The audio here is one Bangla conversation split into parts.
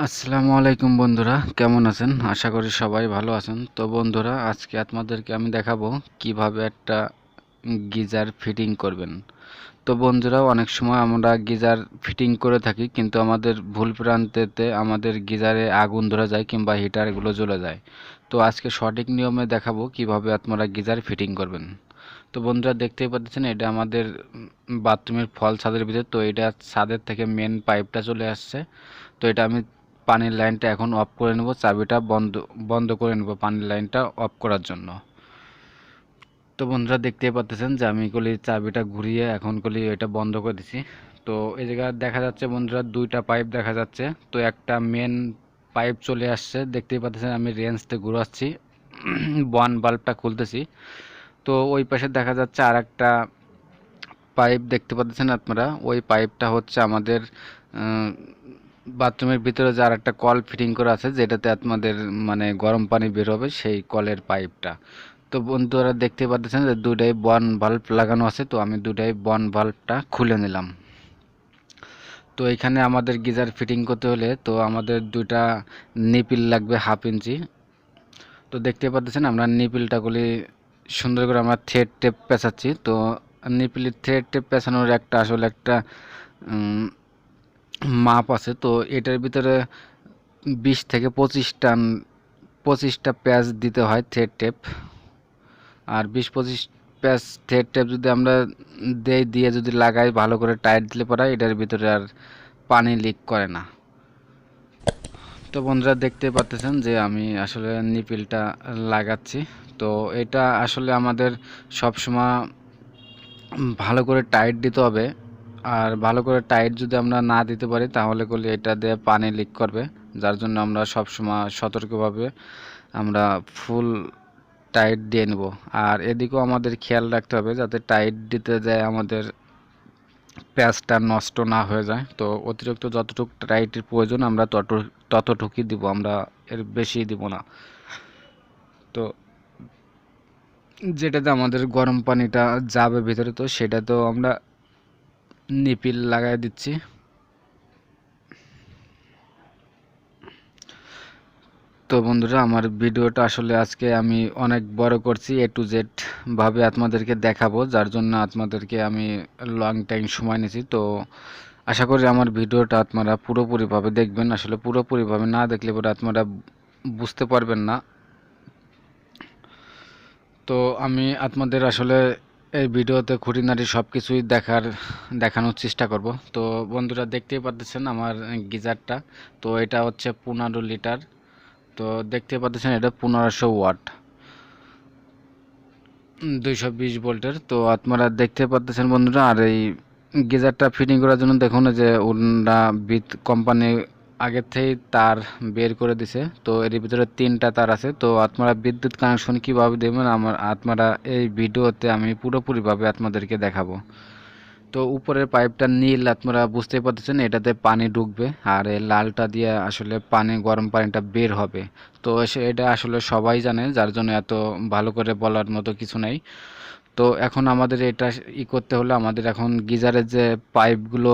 আসসালামু আলাইকুম বন্ধুরা, কেমন আছেন? আশা করি সবাই ভালো আছেন। তো বন্ধুরা, আজকে আপনাদেরকে আমি দেখাবো কিভাবে একটা গিজার ফিটিং করবেন। তো বন্ধুরা, অনেক সময় আমরা গিজার ফিটিং করে থাকি, কিন্তু আমাদের ভুল প্রান্তেতে আমাদের গিজারে আগুন ধরে যায় কিংবা হিটারগুলো জ্বলে যায়। তো আজকে সঠিক নিয়মে দেখাবো কিভাবে আপনারা গিজার ফিটিং করবেন। তো বন্ধুরা, দেখতেই পাচ্ছেন এটা আমাদের বাথরুমের ফল ছাদের ভিতরে। তো এটা ছাদের থেকে মেন পাইপটা চলে আসছে। তো এটা আমি পানির লাইনটা এখন অফ করে নেব, চাবিটা বন্ধ বন্ধ করে নেব পানির লাইনটা অফ করার জন্য। তো বন্ধুরা, দেখতেই পাচ্ছেন যে আমি কলি চাবিটা ঘুরিয়ে এখন কলি এটা বন্ধ করে দিছি। তো এই জায়গায় দেখা যাচ্ছে বন্ধুরা, দুইটা পাইপ দেখা যাচ্ছে। তো একটা মেন পাইপ চলে আসছে, দেখতেই পাচ্ছেন আমি রেঞ্জতে ঘুরাচ্ছি, ওয়ান বাল্বটা খুলতেছি। তো ওই পাশে দেখা যাচ্ছে আর একটা পাইপ দেখতে পাচ্ছেন আপনারা। ওই পাইপটা হচ্ছে আমাদের বাথরুমের ভিতরে যে আর একটা কল ফিটিং করা আছে, যেটাতে আপনাদের মানে গরম পানি বের হবে, সেই কলের পাইপটা। তো বন্ধুরা, দেখতে পাচ্ছেন যে দুটাই বন বাল্ব লাগানো আছে। তো আমি দুটাই বন বাল্বটা খুলে নিলাম। তো এখানে আমাদের গিজার ফিটিং করতে হলে তো আমাদের দুইটা নিপিল লাগবে 1/2 ইঞ্চি। তো দেখতে পাচ্ছেন আমরা নিপিলটাগুলি সুন্দর করে আমরা থ্রেড টেপ পেঁচাচ্ছি। তো নিপিলের থ্রেড টেপ পেঁচানোর একটা আসলে একটা মাপ আছে। তো এটার ভিতরে 20 থেকে 25টা প্যাচ দিতে হয় থ্রেড টেপ। আর 20-25 প্যাচ থ্রেড টেপ যদি আমরা দিয়ে যদি লাগাই, ভালো করে টাইট দিলে পরে এটার ভিতরে আর পানি লিক করে না। তো বন্ধুরা, দেখতে পাচ্ছেন যে আমি আসলে নিপিলটা লাগাচ্ছি। তো এটা আসলে আমাদের সবসময় ভালো করে টাইট দিতে হবে। আর ভালো করে টাইট যদি আমরা না দিতে পারি, তাহলে করলে এটা দিয়ে পানি লিক করবে। যার জন্য আমরা সবসময় সতর্কভাবে আমরা ফুল টাইট দিয়ে নেব। আর এদিকেও আমাদের খেয়াল রাখতে হবে যাতে টাইট দিতে যায় আমাদের প্যাচটা নষ্ট না হয়ে যায়। তো অতিরিক্ত যতটুকু টাইটের প্রয়োজন আমরা ততটুকুই দিব, আমরা এর বেশি দিব না। তো যেটাতে আমাদের গরম পানিটা যাবে ভিতরে, তো সেটাতেও আমরা নিপিল লাগাই দিচ্ছি। তো বন্ধুরা, আমার ভিডিওটা আসলে আজকে আমি অনেক বড় করছি, A to Z ভাবে আপনাদেরকে দেখাবো, যার জন্য আপনাদেরকে আমি লং টাইম সময় নিয়েছি। তো আশা করি আমার ভিডিওটা আপনারা পুরোপুরিভাবে দেখবেন। আসলে পুরোপুরিভাবে না দেখলে পরে আপনারা বুঝতে পারবেন না। তো আমি আপনাদের আসলে এই ভিডিওতে খুঁটিনাটি সব কিছুই দেখানোর চেষ্টা করব। তো বন্ধুরা, দেখতেই পাচ্ছেন আমার গিজারটা। তো এটা হচ্ছে 15 লিটার। তো দেখতে পাচ্ছেন এটা 1500 ওয়াট, 220 ভোল্টের। তো আপনারা দেখতে পাচ্ছেন বন্ধুরা, আর এই গিজারটা ফিটিং করার জন্য দেখুন যে ওনারা কোম্পানি আগের থেকেই তার বের করে দিছে। তো এর ভিতরে 3টা তার আছে। তো আপনারা বিদ্যুৎ কানেকশন কিভাবে দেবেন আপনারা এই ভিডিওতে আমি পুরোপুরিভাবে আপনাদেরকে দেখাবো। তো উপরের পাইপটা নীল, আপনারা বুঝতে পারতেছেন এটাতে পানি ঢুকবে, আর এই লালটা দিয়ে আসলে পানি, গরম পানিটা বের হবে। তো এটা আসলে সবাই জানে, যার জন্য এত ভালো করে বলার মতো কিছু নেই। তো এখন আমাদের এটা করতে হলে আমাদের এখন গিজারের যে পাইপগুলো,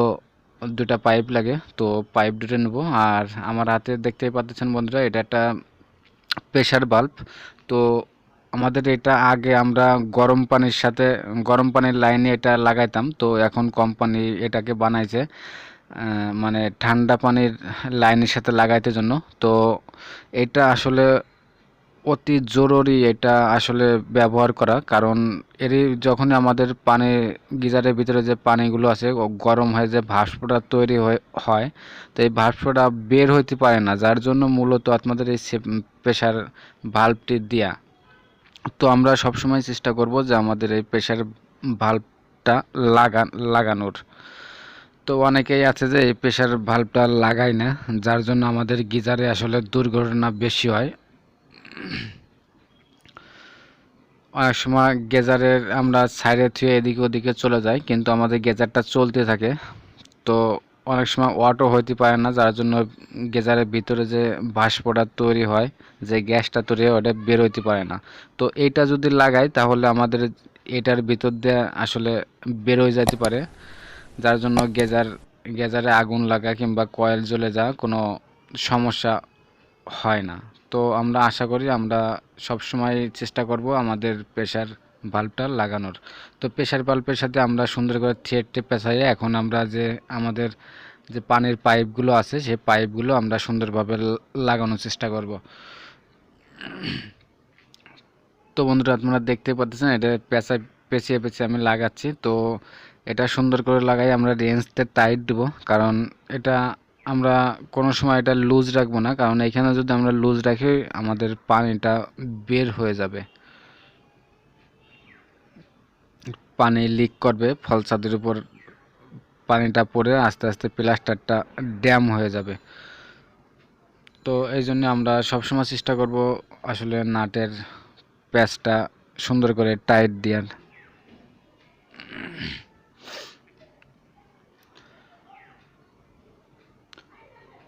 দুটা পাইপ লাগে। তো পাইপ দুটো নেব। আর আমার হাতে দেখতেই পাচ্ছেন বন্ধুরা, এটা একটা প্রেসার বাল্ব। তো আমাদের এটা আগে আমরা গরম পানির লাইনে এটা লাগাইতাম। তো এখন কোম্পানি এটাকে বানাইছে মানে ঠান্ডা পানির লাইনের সাথে লাগাইতে জন্য। তো এটা আসলে অতি জরুরি এটা আসলে ব্যবহার করা, কারণ এরই যখনই আমাদের পানি, গিজারের ভিতরে যে পানিগুলো আছে গরম হয়ে যে ভাস্পটা তৈরি হয়, তো এই ভাস্পটা বের হইতে পারে না, যার জন্য মূলত আপনাদের এই প্রেসার ভাল্বটি দেয়া। তো আমরা সবসময় চেষ্টা করব যে আমাদের এই প্রেসার ভাল্বটা লাগানোর। তো অনেকেই আছে যে এই প্রেসার ভাল্বটা লাগায় না, যার জন্য আমাদের গিজারে আসলে দুর্ঘটনা বেশি হয়। অনেক সময় গেজারের আমরা সাইডে থুয়ে এদিকে ওদিকে চলে যাই, কিন্তু আমাদের গেজারটা চলতে থাকে। তো অনেক সময় ওয়াটও হইতে পারে না, যার জন্য গেজারের ভিতরে যে ভাস্পটা তৈরি হয়, যে গ্যাসটা তৈরি হয়, ওটা বের হইতে পারে না। তো এইটা যদি লাগাই তাহলে আমাদের এটার ভিতর দিয়ে আসলে বের হয়ে যেতে পারে, যার জন্য গেজারে আগুন লাগা কিংবা কয়েল জ্বলে যাওয়া কোনো সমস্যা হয় না। তো আমরা আশা করি আমরা সবসময় চেষ্টা করব আমাদের প্রেসার ভালভটা লাগানোর। তো প্রেসার ভালভের সাথে আমরা সুন্দর করে থ্রেডটি পেঁচাইয়ে এখন আমরা যে আমাদের যে পানির পাইপগুলো আছে সেই পাইপগুলো আমরা সুন্দরভাবে লাগানোর চেষ্টা করব। তো বন্ধুরা আপনারা দেখতে পাচ্ছেন এটা পেঁচিয়ে পেঁচিয়ে আমি লাগাচ্ছি। তো এটা সুন্দর করে লাগাই আমরা রেঞ্জতে টাইট দেব, কারণ এটা আমরা কোনো সময় এটা লুজ রাখবো না, কারণ এখানে যদি আমরা লুজ রাখি আমাদের পানিটা বের হয়ে যাবে, পানি লিক করবে, ফল ছাদের উপর পানিটা পড়ে আস্তে আস্তে প্লাস্টারটা ড্যাম হয়ে যাবে। তো এই জন্য আমরা সবসময় চেষ্টা করব আসলে নাটের প্যাচটা সুন্দর করে টাইট দেওয়ার।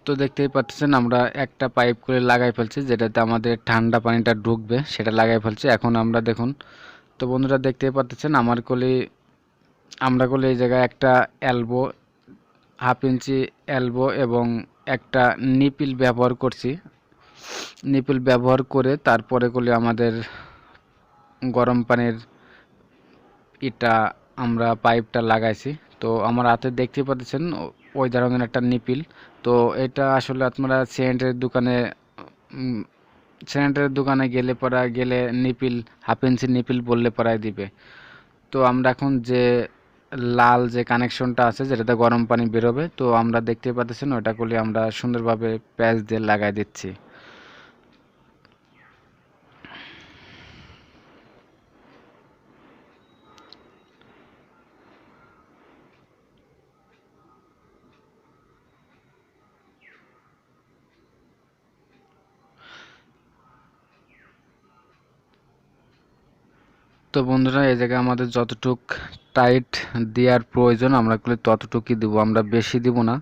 তো দেখতেই পাচ্ছেন আমরা একটা পাইপ করে লাগাই ফেলছি, যেটাতে আমাদের ঠান্ডা পানিটা ঢুকবে সেটা লাগাই ফেলছি। এখন আমরা দেখুন, তো বন্ধুরা দেখতেই পাচ্ছেন আমরা কলি এই জায়গায় একটা এলবো, 1/2 ইঞ্চি এলবো এবং একটা নিপিল ব্যবহার করছি। নিপিল ব্যবহার করে তারপরে কলি আমাদের গরম পানির এটা আমরা পাইপটা লাগাইছি। তো আমার হাতে দেখতে পাচ্ছেন ওই ধরনের একটা নিপিল। তো এটা আসলে আপনারা সিলিন্ডারের দোকানে গেলে নিপিল 1/2 ইঞ্চি নিপিল বললে পরায় দিবে। তো আমরা এখন যে লাল যে কানেকশনটা আছে যেটাতে গরম পানি বেরোবে, তো আমরা দেখতে পাচ্ছেন ওটা করলে আমরা সুন্দরভাবে প্যাচ দিয়ে লাগাই দিচ্ছি। তো বন্ধুরা এই জায়গায় আমাদের যতটুক টাইট দেওয়ার প্রয়োজন আমরা ততটুকুই দিব, আমরা বেশি দিব না।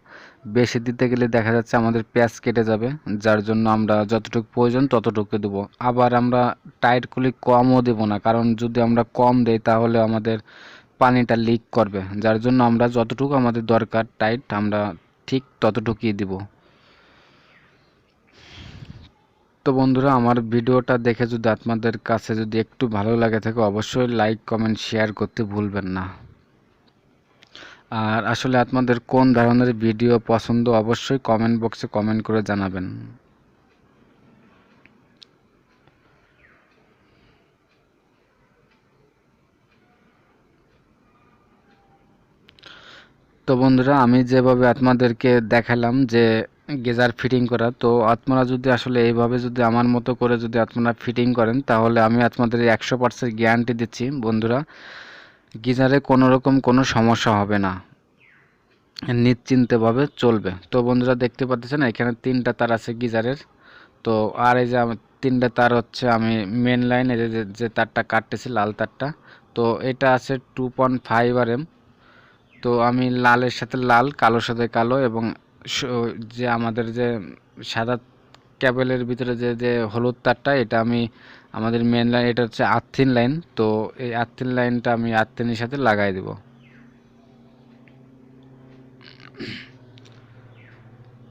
বেশি দিতে গেলে দেখা যাচ্ছে আমাদের প্যাচ কেটে যাবে, যার জন্য আমরা যতটুকু প্রয়োজন ততটুকু দেব। আবার আমরা টাইট করলে কমও দেব না, কারণ যদি আমরা কম দেই তাহলে আমাদের পানিটা লিক করবে, যার জন্য আমরা যতটুকু আমাদের দরকার টাইট আমরা ঠিক ততটুকুই দিব। তো বন্ধুরা আমার ভিডিওটা দেখে যদি আপনাদের কাছে যদি একটু ভালো লাগে থাকে অবশ্যই লাইক কমেন্ট শেয়ার করতে ভুলবেন না। আর আসলে আপনাদের কোন ধরনের ভিডিও পছন্দ অবশ্যই কমেন্ট বক্সে কমেন্ট করে জানাবেন। তো বন্ধুরা আমি যেভাবে আপনাদেরকে দেখালাম যে গেজার ফিটিং করা, তো আপনারা যদি আসলে এইভাবে যদি আমার মতো করে যদি আপনারা ফিটিং করেন তাহলে আমি আপনাদের 100% গ্যারান্টি দিচ্ছি বন্ধুরা, গিজারে কোনো রকম কোনো সমস্যা হবে না, নিশ্চিন্তভাবে চলবে। তো বন্ধুরা দেখতে পাচ্ছেন এখানে 3টা তার আছে গিজারের। তো আর এই যে তিনটা তার হচ্ছে আমি মেন লাইন এই যে তারটা কাটতেছি লাল তারটা, তো এটা আছে 2.5 RM। তো আমি লালের সাথে লাল, কালোর সাথে কালো এবং যে আমাদের যে সাদা ক্যাবেলের ভিতরে যে যে হলুদ তারটা এটা আমি আমাদের মেন লাইন, এটা হচ্ছে আর্থিন লাইন। তো এই আর্থিন লাইনটা আমি আর্থিনের সাথে লাগাই দেব।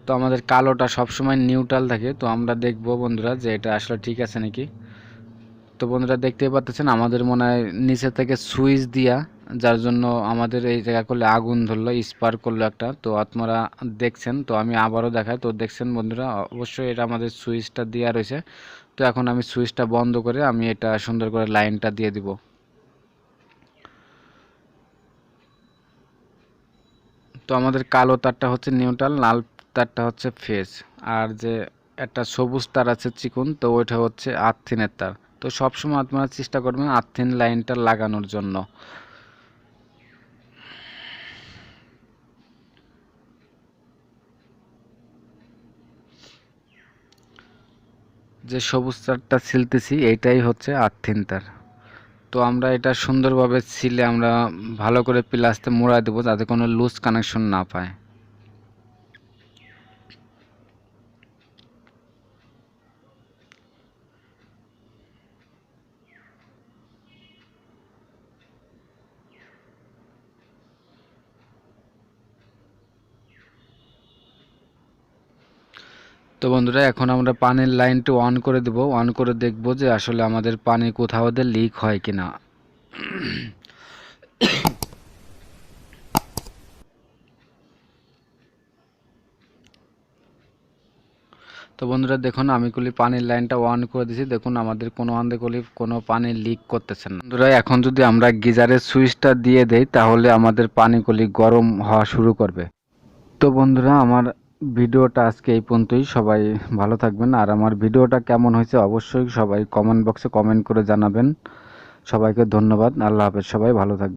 তো আমাদের কালোটা সবসময় নিউট্রাল থাকে, তো আমরা দেখব বন্ধুরা যে এটা আসলে ঠিক আছে নাকি। তো বন্ধুরা দেখতেই পাচ্ছেন আমাদের মনে হয় নিচে থেকে সুইচ দিয়া, যার জন্য আমাদের এই জায়গা করলে আগুন ধরলো, স্পার্ক করলো একটা। তো আপনারা দেখছেন, তো আমি আবারও দেখাই। তো দেখছেন বন্ধুরা অবশ্যই এটা আমাদের সুইচটা দেওয়া রয়েছে। তো এখন আমি সুইচটা বন্ধ করে আমি এটা সুন্দর করে লাইনটা দিয়ে দিব। তো আমাদের কালো তারটা হচ্ছে নিউট্রাল, লাল তারটা হচ্ছে ফেজ, আর যে একটা সবুজ তার আছে চিকুন, তো ওইটা হচ্ছে আর্থিনের তার। তো সবসময় আপনারা চেষ্টা করবেন আর্থিন লাইনটা লাগানোর জন্য। যে সবুজ তারটা ছিলতেছি এইটাই হচ্ছে আর্থিন তার। তো আমরা এটা সুন্দরভাবে ছিলে আমরা ভালো করে প্লাস্তে মোড়া দেবো যাতে কোনো লুজ কানেকশন না পায়। তো বন্ধুরা এখন আমরা পানির লাইনটা অন করে দেব, অন করে দেখব যে আসলে আমাদের পানি কোথাও লিক হয় কিনা। তো বন্ধুরা দেখুন আমি পানির লাইনটা অন করে দিয়েছি, দেখুন আমাদের কোনো পানি লিক করতেছে না। বন্ধুরা এখন যদি আমরা গিজারের সুইচটা দিয়ে দেই তাহলে আমাদের পানিগুলি গরম হওয়া শুরু করবে। তো বন্ধুরা আমার ভিডিওটা আজকে এই পর্যন্তই। সবাই ভালো থাকবেন, আর আমার ভিডিওটা কেমন হয়েছে অবশ্যই সবাই কমেন্ট বক্সে কমেন্ট করে জানাবেন। সবাইকে ধন্যবাদ। আল্লাহ হাফেজ, সবাই ভালো থাকবেন।